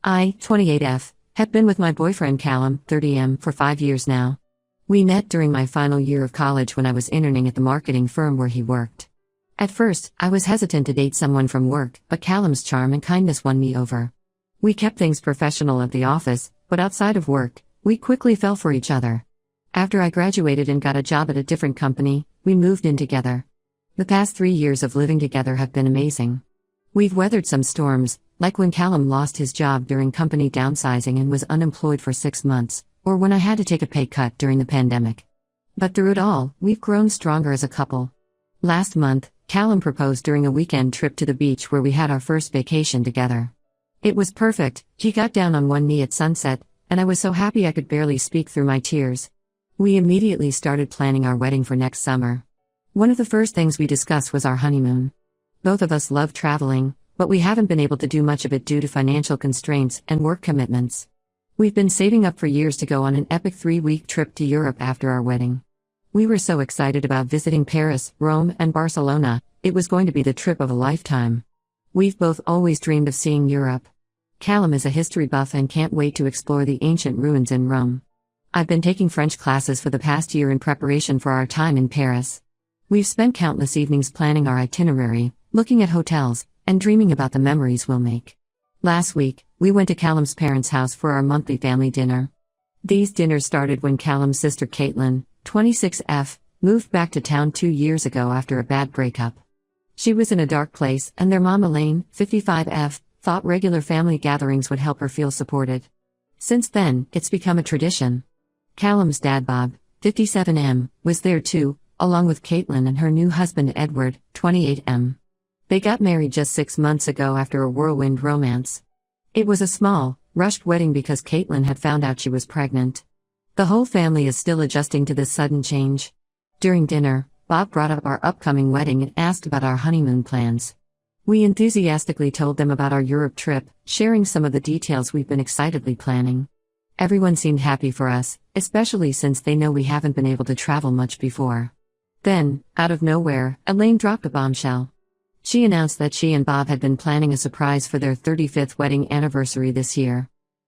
I, 28F, have been with my boyfriend Callum, 30M, for 5 years now. We met during my final year of college when I was interning at the marketing firm where he worked. At first, I was hesitant to date someone from work, but Callum's charm and kindness won me over. We kept things professional at the office, but outside of work, we quickly fell for each other. After I graduated and got a job at a different company, we moved in together. The past 3 years of living together have been amazing. We've weathered some storms, like when Callum lost his job during company downsizing and was unemployed for 6 months, or when I had to take a pay cut during the pandemic. But through it all, we've grown stronger as a couple. Last month, Callum proposed during a weekend trip to the beach where we had our first vacation together. It was perfect. He got down on one knee at sunset, and I was so happy I could barely speak through my tears. We immediately started planning our wedding for next summer. One of the first things we discussed was our honeymoon. Both of us love traveling, but we haven't been able to do much of it due to financial constraints and work commitments. We've been saving up for years to go on an epic 3-week trip to Europe after our wedding. We were so excited about visiting Paris, Rome, and Barcelona. It was going to be the trip of a lifetime. We've both always dreamed of seeing Europe. Callum is a history buff and can't wait to explore the ancient ruins in Rome. I've been taking French classes for the past year in preparation for our time in Paris. We've spent countless evenings planning our itinerary, looking at hotels, and dreaming about the memories we'll make. Last week, we went to Callum's parents' house for our monthly family dinner. These dinners started when Callum's sister Caitlin, 26F, moved back to town 2 years ago after a bad breakup. She was in a dark place, and their mom Elaine, 55F, thought regular family gatherings would help her feel supported. Since then, it's become a tradition. Callum's dad Bob, 57M, was there too, along with Caitlin and her new husband Edward, 28M. They got married just 6 months ago after a whirlwind romance. It was a small, rushed wedding because Caitlin had found out she was pregnant. The whole family is still adjusting to this sudden change. During dinner, Bob brought up our upcoming wedding and asked about our honeymoon plans. We enthusiastically told them about our Europe trip, sharing some of the details we've been excitedly planning. Everyone seemed happy for us, especially since they know we haven't been able to travel much before. Then, out of nowhere, Elaine dropped a bombshell. She announced that she and Bob had been planning a surprise for their 35th wedding anniversary this year.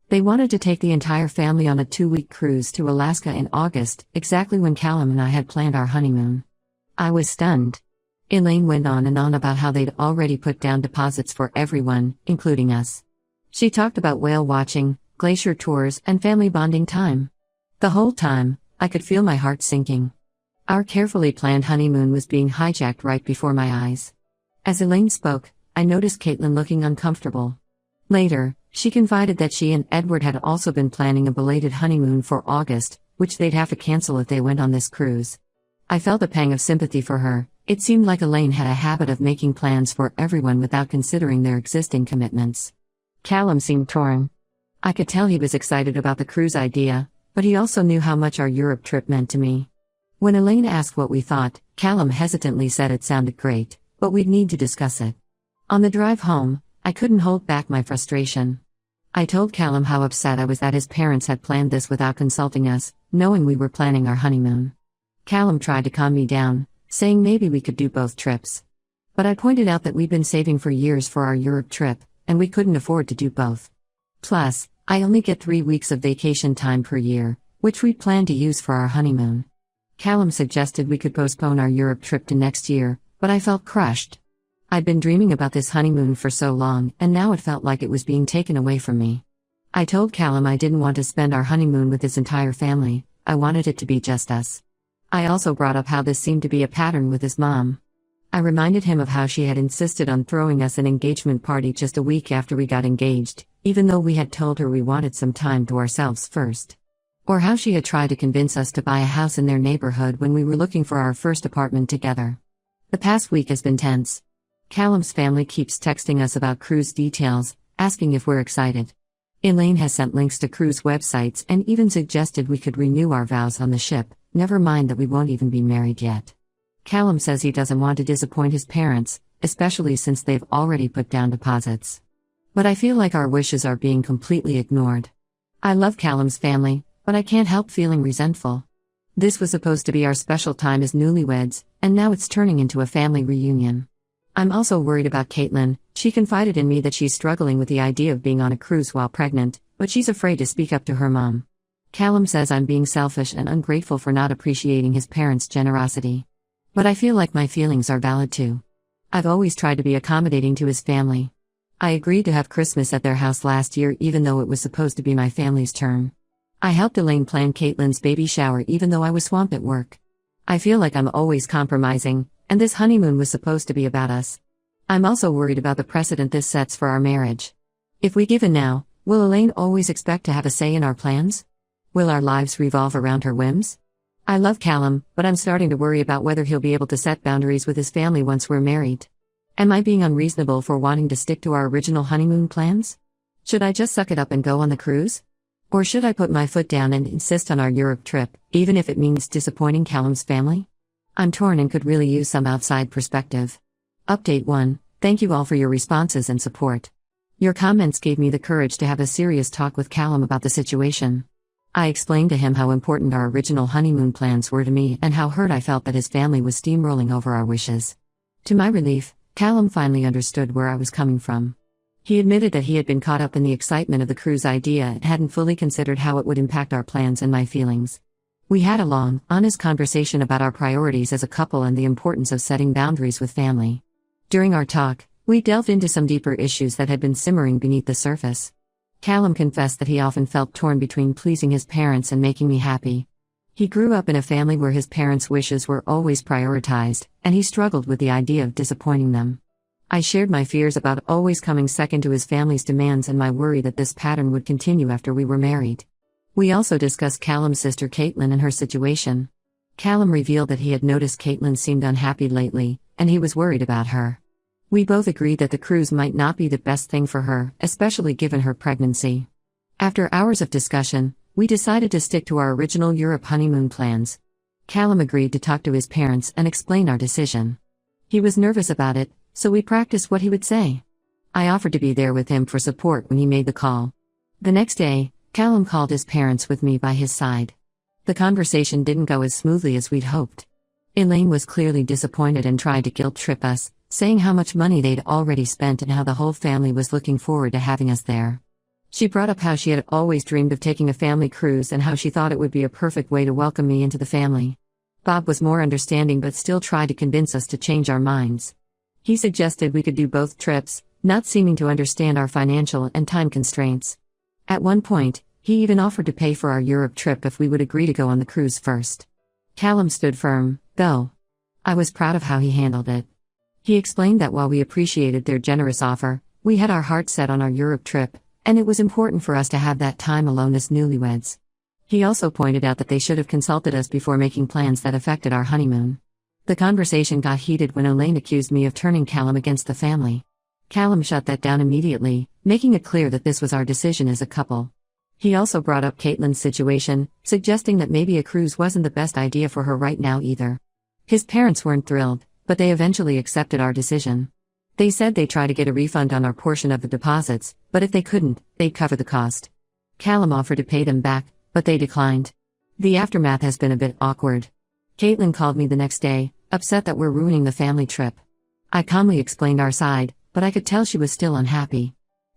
They wanted to take the entire family on a 2-week cruise to Alaska in August, exactly when Callum and I had planned our honeymoon. I was stunned. Elaine went on and on about how they'd already put down deposits for everyone, including us. She talked about whale watching, glacier tours, and family bonding time. The whole time, I could feel my heart sinking. Our carefully planned honeymoon was being hijacked right before my eyes. As Elaine spoke, I noticed Caitlin looking uncomfortable. Later, she confided that she and Edward had also been planning a belated honeymoon for August, which they'd have to cancel if they went on this cruise. I felt a pang of sympathy for her. It seemed like Elaine had a habit of making plans for everyone without considering their existing commitments. Callum seemed torn. I could tell he was excited about the cruise idea, but he also knew how much our Europe trip meant to me. When Elaine asked what we thought, Callum hesitantly said it sounded great, but we'd need to discuss it. On the drive home, I couldn't hold back my frustration. I told Callum how upset I was that his parents had planned this without consulting us, knowing we were planning our honeymoon. Callum tried to calm me down, saying maybe we could do both trips. But I pointed out that we'd been saving for years for our Europe trip, and we couldn't afford to do both. Plus, I only get 3 weeks of vacation time per year, which we'd planned to use for our honeymoon. Callum suggested we could postpone our Europe trip to next year, but I felt crushed. I'd been dreaming about this honeymoon for so long, and now it felt like it was being taken away from me. I told Callum I didn't want to spend our honeymoon with his entire family. I wanted it to be just us. I also brought up how this seemed to be a pattern with his mom. I reminded him of how she had insisted on throwing us an engagement party just a week after we got engaged, even though we had told her we wanted some time to ourselves first. Or how she had tried to convince us to buy a house in their neighborhood when we were looking for our first apartment together. The past week has been tense. Callum's family keeps texting us about cruise details, asking if we're excited. Elaine has sent links to cruise websites and even suggested we could renew our vows on the ship, never mind that we won't even be married yet. Callum says he doesn't want to disappoint his parents, especially since they've already put down deposits. But I feel like our wishes are being completely ignored. I love Callum's family, but I can't help feeling resentful. This was supposed to be our special time as newlyweds, and now it's turning into a family reunion. I'm also worried about Caitlin. She confided in me that she's struggling with the idea of being on a cruise while pregnant, but she's afraid to speak up to her mom. Callum says I'm being selfish and ungrateful for not appreciating his parents' generosity. But I feel like my feelings are valid too. I've always tried to be accommodating to his family. I agreed to have Christmas at their house last year even though it was supposed to be my family's turn. I helped Elaine plan Caitlin's baby shower even though I was swamped at work. I feel like I'm always compromising, and this honeymoon was supposed to be about us. I'm also worried about the precedent this sets for our marriage. If we give in now, will Elaine always expect to have a say in our plans? Will our lives revolve around her whims? I love Callum, but I'm starting to worry about whether he'll be able to set boundaries with his family once we're married. Am I being unreasonable for wanting to stick to our original honeymoon plans? Should I just suck it up and go on the cruise? Or should I put my foot down and insist on our Europe trip, even if it means disappointing Callum's family? I'm torn and could really use some outside perspective. Update 1. Thank you all for your responses and support. Your comments gave me the courage to have a serious talk with Callum about the situation. I explained to him how important our original honeymoon plans were to me and how hurt I felt that his family was steamrolling over our wishes. To my relief, Callum finally understood where I was coming from. He admitted that he had been caught up in the excitement of the cruise idea and hadn't fully considered how it would impact our plans and my feelings. We had a long, honest conversation about our priorities as a couple and the importance of setting boundaries with family. During our talk, we delved into some deeper issues that had been simmering beneath the surface. Callum confessed that he often felt torn between pleasing his parents and making me happy. He grew up in a family where his parents' wishes were always prioritized, and he struggled with the idea of disappointing them. I shared my fears about always coming second to his family's demands and my worry that this pattern would continue after we were married. We also discussed Callum's sister Caitlin and her situation. Callum revealed that he had noticed Caitlin seemed unhappy lately, and he was worried about her. We both agreed that the cruise might not be the best thing for her, especially given her pregnancy. After hours of discussion, we decided to stick to our original Europe honeymoon plans. Callum agreed to talk to his parents and explain our decision. He was nervous about it, so we practiced what he would say. I offered to be there with him for support when he made the call. The next day, Callum called his parents with me by his side. The conversation didn't go as smoothly as we'd hoped. Elaine was clearly disappointed and tried to guilt-trip us, saying how much money they'd already spent and how the whole family was looking forward to having us there. She brought up how she had always dreamed of taking a family cruise and how she thought it would be a perfect way to welcome me into the family. Bob was more understanding but still tried to convince us to change our minds. He suggested we could do both trips, not seeming to understand our financial and time constraints. At one point, he even offered to pay for our Europe trip if we would agree to go on the cruise first. Callum stood firm, though. I was proud of how he handled it. He explained that while we appreciated their generous offer, we had our hearts set on our Europe trip, and it was important for us to have that time alone as newlyweds. He also pointed out that they should have consulted us before making plans that affected our honeymoon. The conversation got heated when Elaine accused me of turning Callum against the family. Callum shut that down immediately, making it clear that this was our decision as a couple. He also brought up Caitlin's situation, suggesting that maybe a cruise wasn't the best idea for her right now either. His parents weren't thrilled, but they eventually accepted our decision. They said they'd try to get a refund on our portion of the deposits, but if they couldn't, they'd cover the cost. Callum offered to pay them back, but they declined. The aftermath has been a bit awkward. Caitlin called me the next day, upset that we're ruining the family trip. I calmly explained our side, but I could tell she was still unhappy.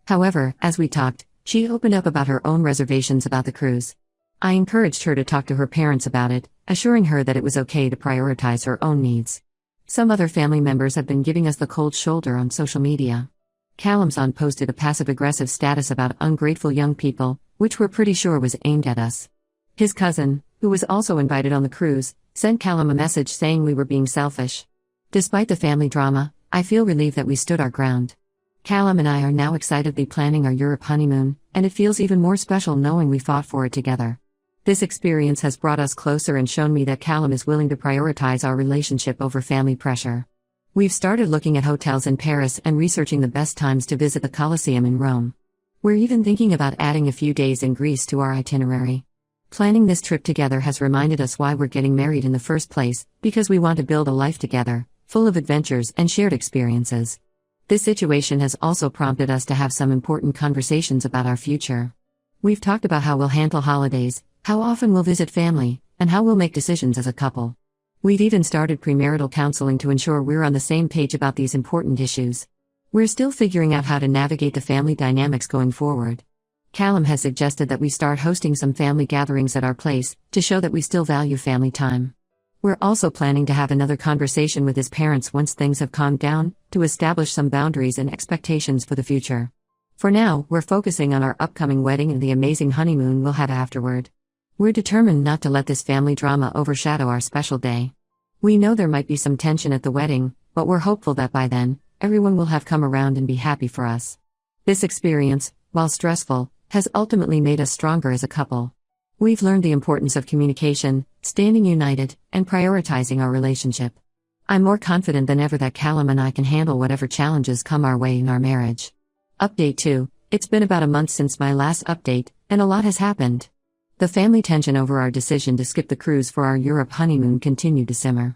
However, as we talked, she opened up about her own reservations about the cruise. I encouraged her to talk to her parents about it, assuring her that it was okay to prioritize her own needs. Some other family members have been giving us the cold shoulder on social media. Callum's aunt posted a passive-aggressive status about ungrateful young people, which we're pretty sure was aimed at us. His cousin, who was also invited on the cruise, sent Callum a message saying we were being selfish. Despite the family drama, I feel relieved that we stood our ground. Callum and I are now excitedly planning our Europe honeymoon, and it feels even more special knowing we fought for it together. This experience has brought us closer and shown me that Callum is willing to prioritize our relationship over family pressure. We've started looking at hotels in Paris and researching the best times to visit the Colosseum in Rome. We're even thinking about adding a few days in Greece to our itinerary. Planning this trip together has reminded us why we're getting married in the first place, because we want to build a life together, full of adventures and shared experiences. This situation has also prompted us to have some important conversations about our future. We've talked about how we'll handle holidays, how often we'll visit family, and how we'll make decisions as a couple. We've even started premarital counseling to ensure we're on the same page about these important issues. We're still figuring out how to navigate the family dynamics going forward. Callum has suggested that we start hosting some family gatherings at our place, to show that we still value family time. We're also planning to have another conversation with his parents once things have calmed down, to establish some boundaries and expectations for the future. For now, we're focusing on our upcoming wedding and the amazing honeymoon we'll have afterward. We're determined not to let this family drama overshadow our special day. We know there might be some tension at the wedding, but we're hopeful that by then, everyone will have come around and be happy for us. This experience, while stressful, has ultimately made us stronger as a couple. We've learned the importance of communication, standing united, and prioritizing our relationship. I'm more confident than ever that Callum and I can handle whatever challenges come our way in our marriage. Update 2. It's been about a month since my last update, and a lot has happened. The family tension over our decision to skip the cruise for our Europe honeymoon continued to simmer.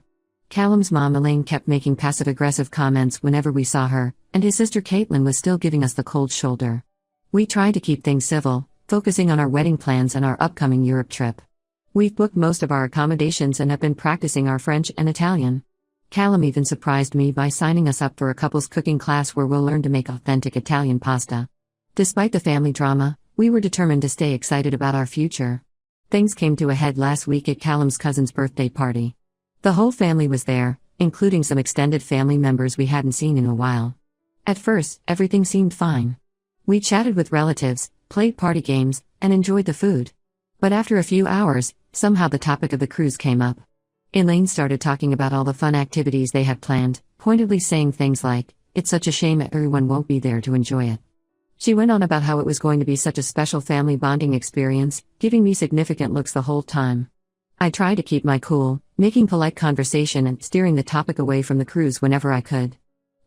Callum's mom Elaine kept making passive-aggressive comments whenever we saw her, and his sister Caitlin was still giving us the cold shoulder. We tried to keep things civil, focusing on our wedding plans and our upcoming Europe trip. We've booked most of our accommodations and have been practicing our French and Italian. Callum even surprised me by signing us up for a couples cooking class where we'll learn to make authentic Italian pasta. Despite the family drama, we were determined to stay excited about our future. Things came to a head last week at Callum's cousin's birthday party. The whole family was there, including some extended family members we hadn't seen in a while. At first, everything seemed fine. We chatted with relatives, played party games, and enjoyed the food. But after a few hours, somehow the topic of the cruise came up. Elaine started talking about all the fun activities they had planned, pointedly saying things like, "It's such a shame everyone won't be there to enjoy it." She went on about how it was going to be such a special family bonding experience, giving me significant looks the whole time. I tried to keep my cool, making polite conversation and steering the topic away from the cruise whenever I could.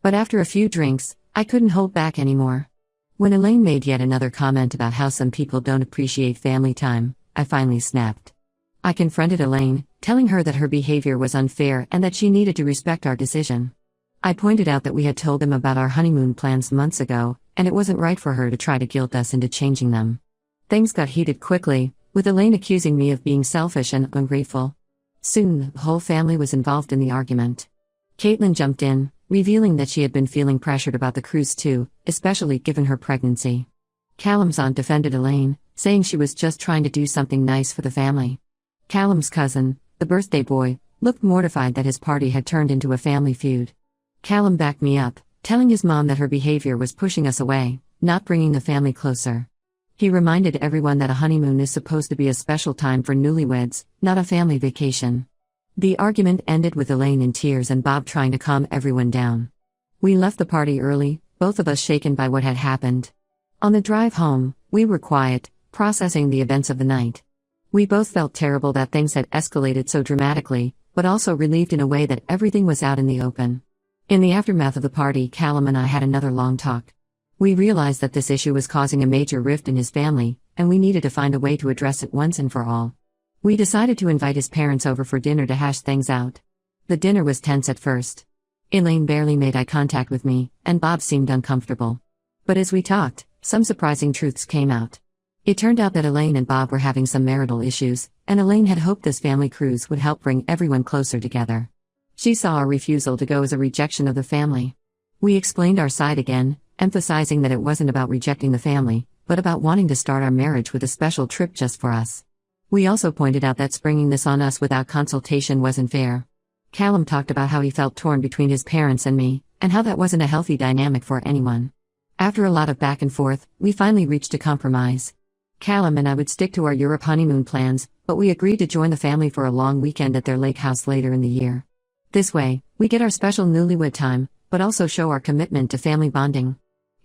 But after a few drinks, I couldn't hold back anymore. When Elaine made yet another comment about how some people don't appreciate family time, I finally snapped. I confronted Elaine, telling her that her behavior was unfair and that she needed to respect our decision. I pointed out that we had told them about our honeymoon plans months ago, and it wasn't right for her to try to guilt us into changing them. Things got heated quickly, with Elaine accusing me of being selfish and ungrateful. Soon, the whole family was involved in the argument. Caitlin jumped in, revealing that she had been feeling pressured about the cruise too, especially given her pregnancy. Callum's aunt defended Elaine, saying she was just trying to do something nice for the family. Callum's cousin, the birthday boy, looked mortified that his party had turned into a family feud. Callum backed me up, telling his mom that her behavior was pushing us away, not bringing the family closer. He reminded everyone that a honeymoon is supposed to be a special time for newlyweds, not a family vacation. The argument ended with Elaine in tears and Bob trying to calm everyone down. We left the party early, both of us shaken by what had happened. On the drive home, we were quiet, processing the events of the night. We both felt terrible that things had escalated so dramatically, but also relieved in a way that everything was out in the open. In the aftermath of the party, Callum and I had another long talk. We realized that this issue was causing a major rift in his family, and we needed to find a way to address it once and for all. We decided to invite his parents over for dinner to hash things out. The dinner was tense at first. Elaine barely made eye contact with me, and Bob seemed uncomfortable. But as we talked, some surprising truths came out. It turned out that Elaine and Bob were having some marital issues, and Elaine had hoped this family cruise would help bring everyone closer together. She saw our refusal to go as a rejection of the family. We explained our side again, emphasizing that it wasn't about rejecting the family, but about wanting to start our marriage with a special trip just for us. We also pointed out that springing this on us without consultation wasn't fair. Callum talked about how he felt torn between his parents and me, and how that wasn't a healthy dynamic for anyone. After a lot of back and forth, we finally reached a compromise. Callum and I would stick to our Europe honeymoon plans, but we agreed to join the family for a long weekend at their lake house later in the year. This way, we get our special newlywed time, but also show our commitment to family bonding.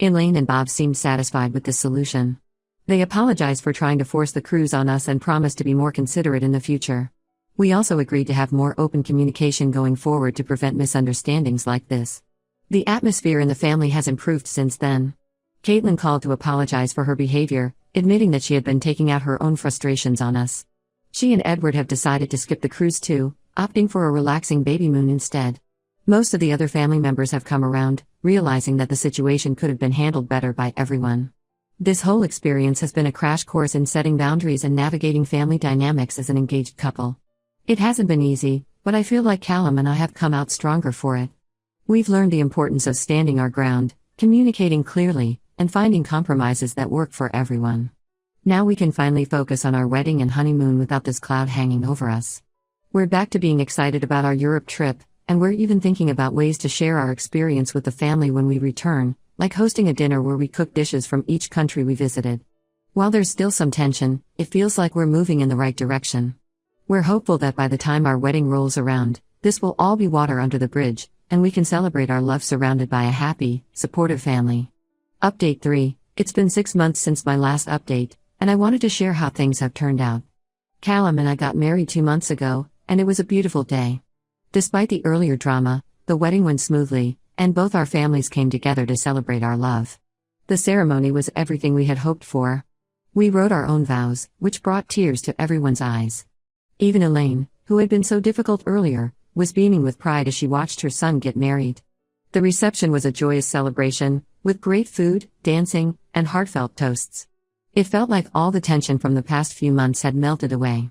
Elaine and Bob seemed satisfied with this solution. They apologized for trying to force the cruise on us and promised to be more considerate in the future. We also agreed to have more open communication going forward to prevent misunderstandings like this. The atmosphere in the family has improved since then. Caitlin called to apologize for her behavior, admitting that she had been taking out her own frustrations on us. She and Edward have decided to skip the cruise too, opting for a relaxing baby moon instead. Most of the other family members have come around, realizing that the situation could have been handled better by everyone. This whole experience has been a crash course in setting boundaries and navigating family dynamics as an engaged couple. It hasn't been easy, but I feel like Callum and I have come out stronger for it. We've learned the importance of standing our ground, communicating clearly, and finding compromises that work for everyone. Now we can finally focus on our wedding and honeymoon without this cloud hanging over us. We're back to being excited about our Europe trip, and we're even thinking about ways to share our experience with the family when we return, like hosting a dinner where we cook dishes from each country we visited. While there's still some tension, it feels like we're moving in the right direction. We're hopeful that by the time our wedding rolls around, this will all be water under the bridge, and we can celebrate our love surrounded by a happy, supportive family. Update 3. It's been 6 months since my last update, and I wanted to share how things have turned out. Callum and I got married 2 months ago, and it was a beautiful day. Despite the earlier drama, the wedding went smoothly, and both our families came together to celebrate our love. The ceremony was everything we had hoped for. We wrote our own vows, which brought tears to everyone's eyes. Even Elaine, who had been so difficult earlier, was beaming with pride as she watched her son get married. The reception was a joyous celebration, with great food, dancing, and heartfelt toasts. It felt like all the tension from the past few months had melted away.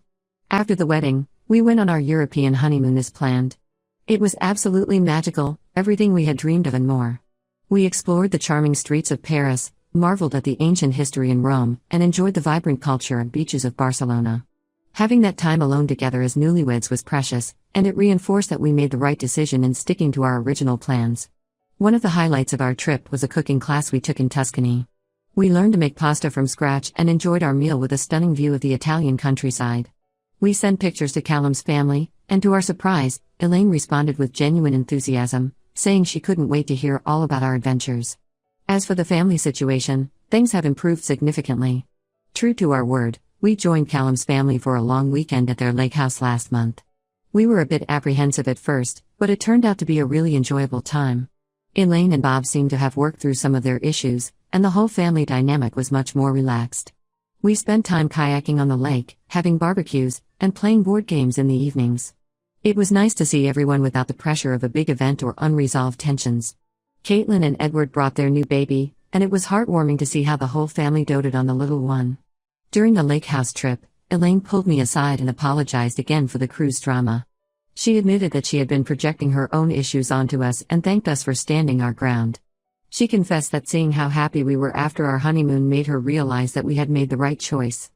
After the wedding, we went on our European honeymoon as planned. It was absolutely magical, everything we had dreamed of and more. We explored the charming streets of Paris, marveled at the ancient history in Rome, and enjoyed the vibrant culture and beaches of Barcelona. Having that time alone together as newlyweds was precious, and it reinforced that we made the right decision in sticking to our original plans. One of the highlights of our trip was a cooking class we took in Tuscany. We learned to make pasta from scratch and enjoyed our meal with a stunning view of the Italian countryside. We sent pictures to Callum's family, and to our surprise, Elaine responded with genuine enthusiasm, saying she couldn't wait to hear all about our adventures. As for the family situation, things have improved significantly. True to our word, we joined Callum's family for a long weekend at their lake house last month. We were a bit apprehensive at first, but it turned out to be a really enjoyable time. Elaine and Bob seemed to have worked through some of their issues, and the whole family dynamic was much more relaxed. We spent time kayaking on the lake, having barbecues, and playing board games in the evenings. It was nice to see everyone without the pressure of a big event or unresolved tensions. Caitlin and Edward brought their new baby, and it was heartwarming to see how the whole family doted on the little one. During the lake house trip, Elaine pulled me aside and apologized again for the cruise drama. She admitted that she had been projecting her own issues onto us and thanked us for standing our ground. She confessed that seeing how happy we were after our honeymoon made her realize that we had made the right choice.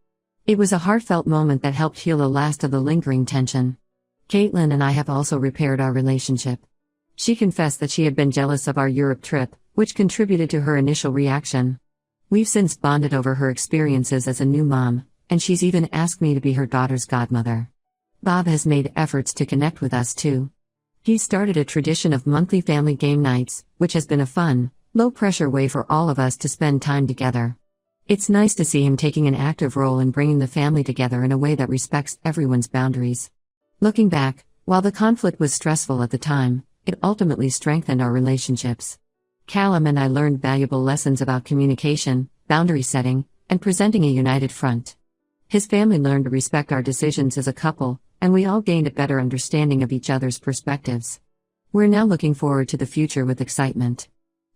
It was a heartfelt moment that helped heal the last of the lingering tension. Caitlin and I have also repaired our relationship. She confessed that she had been jealous of our Europe trip, which contributed to her initial reaction. We've since bonded over her experiences as a new mom, and she's even asked me to be her daughter's godmother. Bob has made efforts to connect with us too. He started a tradition of monthly family game nights, which has been a fun, low-pressure way for all of us to spend time together. It's nice to see him taking an active role in bringing the family together in a way that respects everyone's boundaries. Looking back, while the conflict was stressful at the time, it ultimately strengthened our relationships. Callum and I learned valuable lessons about communication, boundary setting, and presenting a united front. His family learned to respect our decisions as a couple, and we all gained a better understanding of each other's perspectives. We're now looking forward to the future with excitement.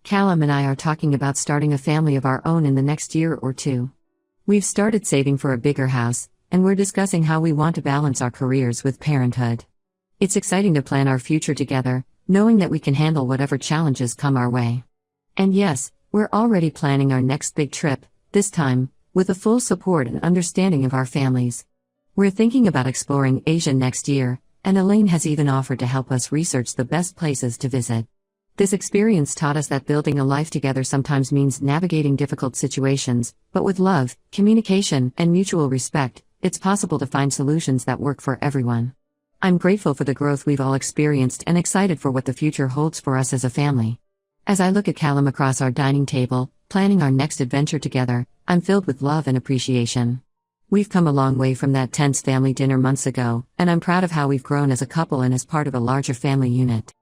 Callum and I are talking about starting a family of our own in the next year or two. We've started saving for a bigger house, and we're discussing how we want to balance our careers with parenthood. It's exciting to plan our future together, knowing that we can handle whatever challenges come our way. And yes, we're already planning our next big trip, this time, with the full support and understanding of our families. We're thinking about exploring Asia next year, and Elaine has even offered to help us research the best places to visit. This experience taught us that building a life together sometimes means navigating difficult situations, but with love, communication, and mutual respect, it's possible to find solutions that work for everyone. I'm grateful for the growth we've all experienced and excited for what the future holds for us as a family. As I look at Callum across our dining table, planning our next adventure together, I'm filled with love and appreciation. We've come a long way from that tense family dinner months ago, and I'm proud of how we've grown as a couple and as part of a larger family unit.